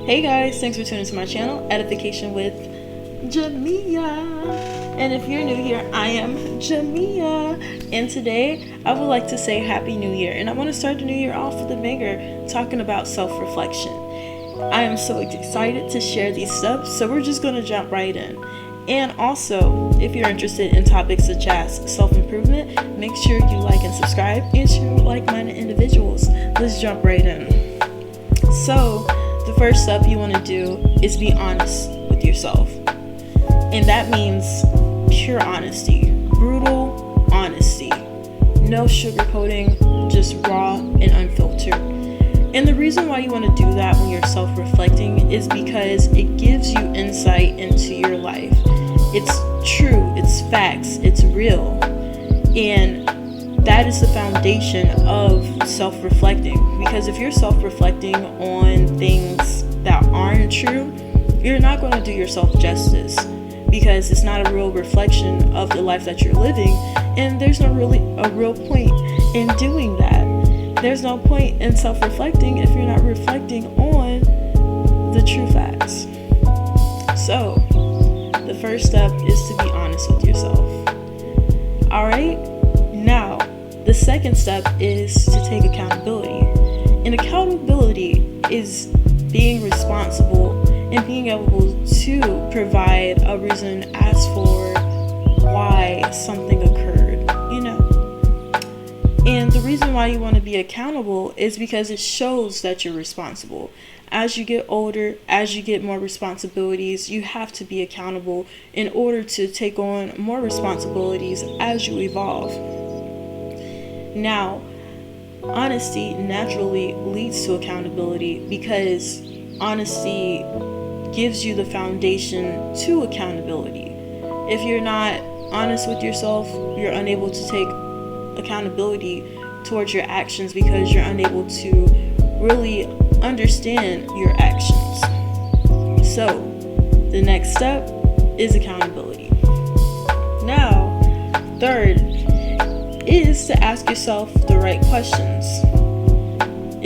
Hey guys, thanks for tuning to my channel, Edification with Jamia. And if you're new here, I am Jamia. And today, I would like to say Happy New Year. And I want to start the new year off with a banger, talking about self-reflection. I am so excited to share these steps, so we're just going to jump right in. And also, if you're interested in topics such as self-improvement, make sure you like and subscribe and share with like-minded individuals. Let's jump right in. So, the first step you want to do is be honest with yourself. And that means pure honesty, brutal honesty. No sugarcoating, just raw and unfiltered. And the reason why you want to do that when you're self-reflecting is because it gives you insight into your life. It's true, it's facts, it's real. And that is the foundation of self-reflecting. Because if you're self-reflecting on things that aren't true, you're not going to do yourself justice, because it's not a real reflection of the life that you're living, and there's no really a real point in doing that. There's no point in self-reflecting if you're not reflecting on the true facts. So, the first step is to be honest with yourself. Alright? Now, the second step is to take accountability. And accountability is being responsible and being able to provide a reason as for why something occurred, And the reason why you want to be accountable is because it shows that you're responsible. As you get older, as you get more responsibilities, you have to be accountable in order to take on more responsibilities as you evolve. Now, honesty naturally leads to accountability because honesty gives you the foundation to accountability. If you're not honest with yourself, you're unable to take accountability towards your actions because you're unable to really understand your actions. So, the next step is accountability. Now, third is to ask yourself the right questions.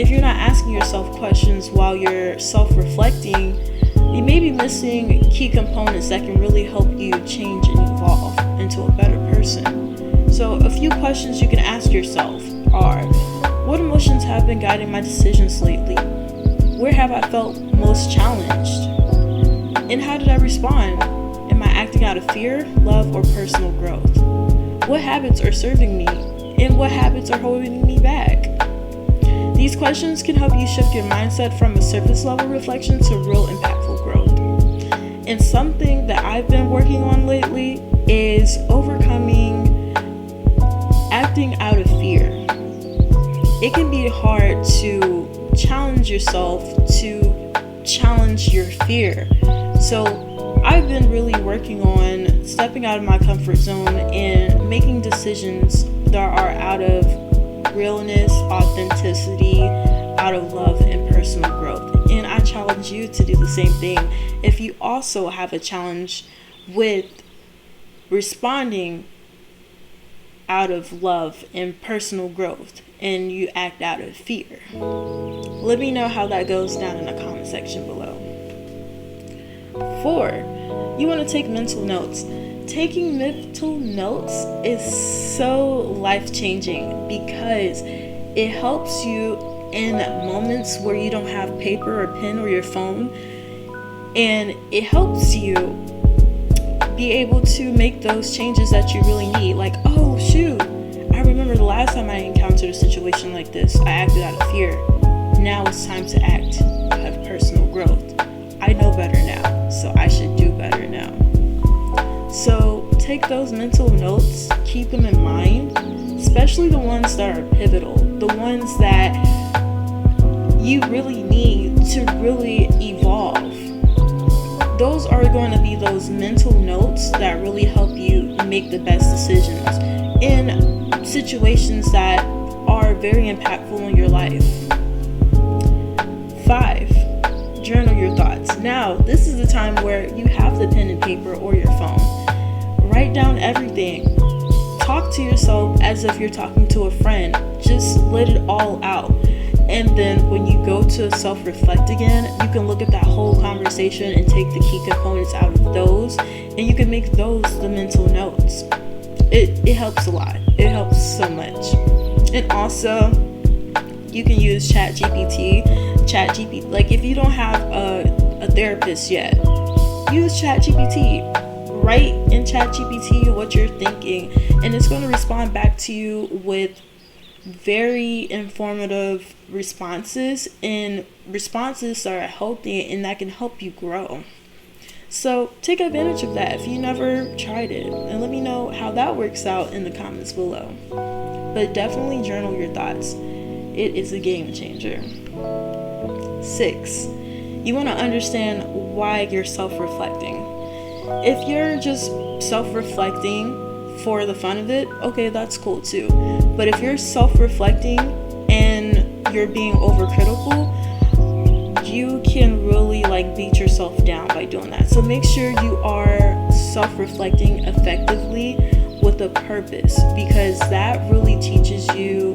If you're not asking yourself questions while you're self-reflecting, you may be missing key components that can really help you change and evolve into a better person. So a few questions you can ask yourself are: what emotions have been guiding my decisions lately? Where have I felt most challenged? And how did I respond? Am I acting out of fear, love, or personal growth? What habits are serving me? And what habits are holding me back? These questions can help you shift your mindset from a surface level reflection to real impactful growth. And something that I've been working on lately is overcoming acting out of fear. It can be hard to challenge yourself, to challenge your fear. So I've been really working on stepping out of my comfort zone and making decisions that are out of realness, authenticity, out of love and personal growth. And I challenge you to do the same thing. If you also have a challenge with responding out of love and personal growth and you act out of fear, let me know how that goes down in the comment section below. 4, you want to take mental notes. Taking mental notes is so life-changing because it helps you in moments where you don't have paper or pen or your phone, and it helps you be able to make those changes that you really need. Like, oh shoot, I remember the last time I encountered a situation like this, I acted out of fear. Now it's time to act out of personal growth. I know better now, so I should do better now. So take those mental notes, keep them in mind, especially the ones that are pivotal, the ones that you really need to really evolve. Those are going to be those mental notes that really help you make the best decisions in situations that are very impactful in your life. 5, journal your thoughts. Now, this is the time where you have the pen and paper or your phone. Write down everything. Talk to yourself as if you're talking to a friend. Just let it all out. And then when you go to self-reflect again, you can look at that whole conversation and take the key components out of those, and you can make those the mental notes. It helps a lot. It helps so much. And also, you can use ChatGPT. Like if you don't have a therapist yet, use ChatGPT. Write in ChatGPT what you're thinking, and it's going to respond back to you with very informative responses, and responses that are healthy and that can help you grow. So take advantage of that if you never tried it, and let me know how that works out in the comments below. But definitely journal your thoughts. It is a game changer. 6, you want to understand why you're self-reflecting. If you're just self-reflecting for the fun of it, okay, that's cool too. But if you're self-reflecting and you're being overcritical, you can really like beat yourself down by doing that. So make sure you are self-reflecting effectively with a purpose, because that really teaches you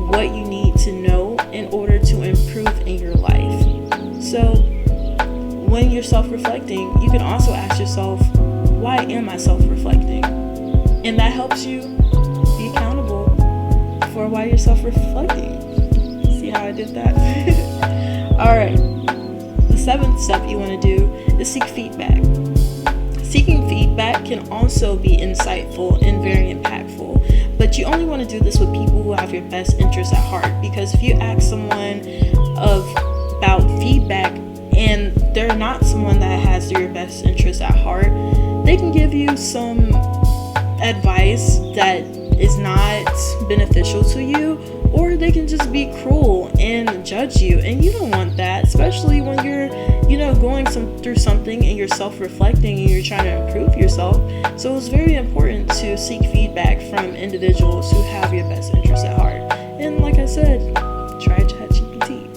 what you need to know in order to improve in your life. So when you're self-reflecting, you can also ask yourself, why am I self-reflecting? And that helps you be accountable for why you're self-reflecting. See how I did that? Alright, the 7th step you want to do is seek feedback. Seeking feedback can also be insightful and very impactful, but you only want to do this with people who have your best interests at heart, because if you ask someone about feedback and they're not someone that has your best interests at heart, they can give you some advice that is not beneficial to you, or they can just be cruel and judge you, and you don't want that, especially when you're going through something and you're self-reflecting and you're trying to improve yourself. So it's very important to seek feedback from individuals who have your best interests at heart. And like I said, try ChatGPT.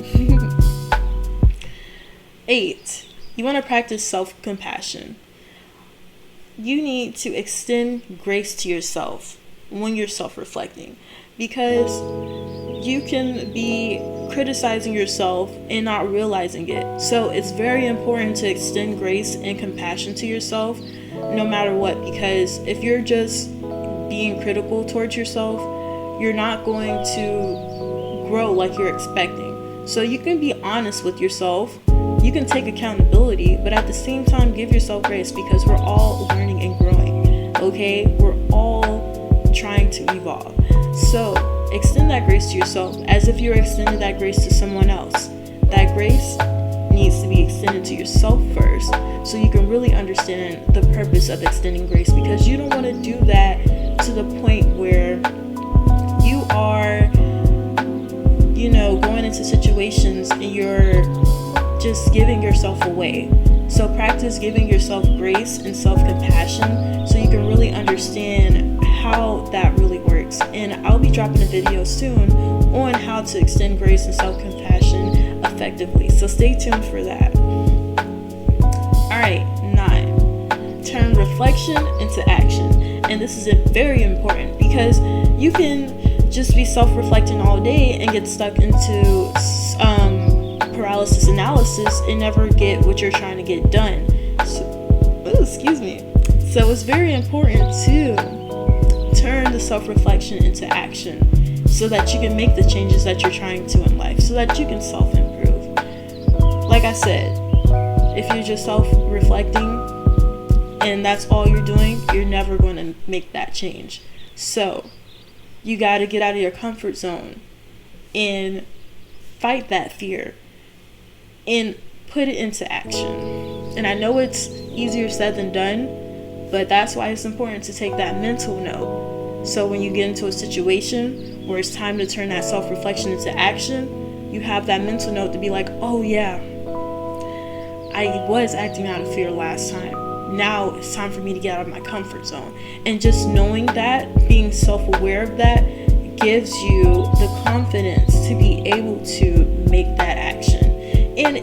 8, you want to practice self-compassion. You need to extend grace to yourself when you're self-reflecting, because you can be criticizing yourself and not realizing it. So it's very important to extend grace and compassion to yourself no matter what, because if you're just being critical towards yourself, you're not going to grow like you're expecting. So you can be honest with yourself, you can take accountability, but at the same time give yourself grace, because we're all learning and growing, okay? We're all trying to evolve. So extend that grace to yourself as if you're extending that grace to someone else. That grace needs to be extended to yourself first, so you can really understand the purpose of extending grace, because you don't want to do that to the point where you are, going into situations and you're just giving yourself away. So practice giving yourself grace and self-compassion so you can really understand how that really works. And I'll be dropping a video soon on how to extend grace and self-compassion effectively. So stay tuned for that. Alright, 9. Turn reflection into action. And this is very important, because you can just be self-reflecting all day and get stuck into paralysis analysis and never get what you're trying to get done. So it's very important to turn the self-reflection into action so that you can make the changes that you're trying to in life, so that you can self-improve. Like I said, if you're just self-reflecting and that's all you're doing, you're never going to make that change. So you got to get out of your comfort zone and fight that fear and put it into action. And I know it's easier said than done, but that's why it's important to take that mental note. So when you get into a situation where it's time to turn that self-reflection into action, you have that mental note to be like, oh yeah, I was acting out of fear last time. Now it's time for me to get out of my comfort zone. And just knowing that, being self-aware of that, gives you the confidence to be able to make that action. And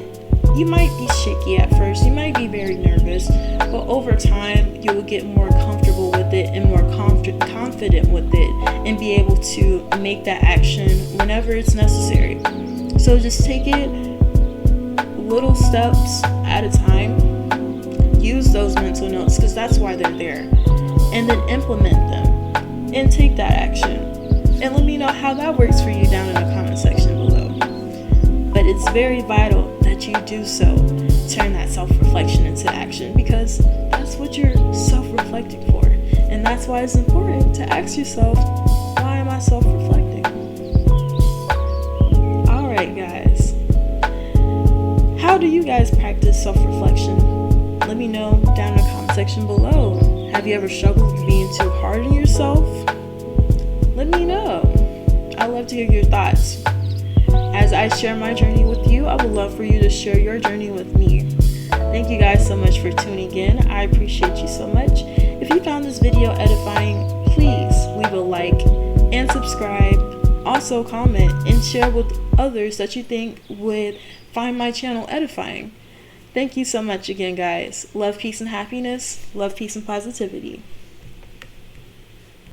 you might be shaky at first, you might be very nervous, but over time you will get more comfortable with it and more confident with it, and be able to make that action whenever it's necessary. So just take it little steps at a time. Use those mental notes because that's why they're there. And then implement them and take that action. And let me know how that works for you down in the comment section below. But it's very vital that you do so. Turn that self-reflection into action because that's what you're self-reflecting for. And that's why it's important to ask yourself, why am I self-reflecting? Alright guys, how do you guys practice self-reflection? Let me know down in the comment section below. Have you ever struggled with being too hard on yourself? Let me know. I'd love to hear your thoughts. As I share my journey with you, I would love for you to share your journey with me. Thank you guys so much for tuning in. I appreciate you so much. If you found this video edifying, please leave a like and subscribe. Also comment and share with others that you think would find my channel edifying. Thank you so much again, guys. Love, peace, and happiness. Love, peace, and positivity.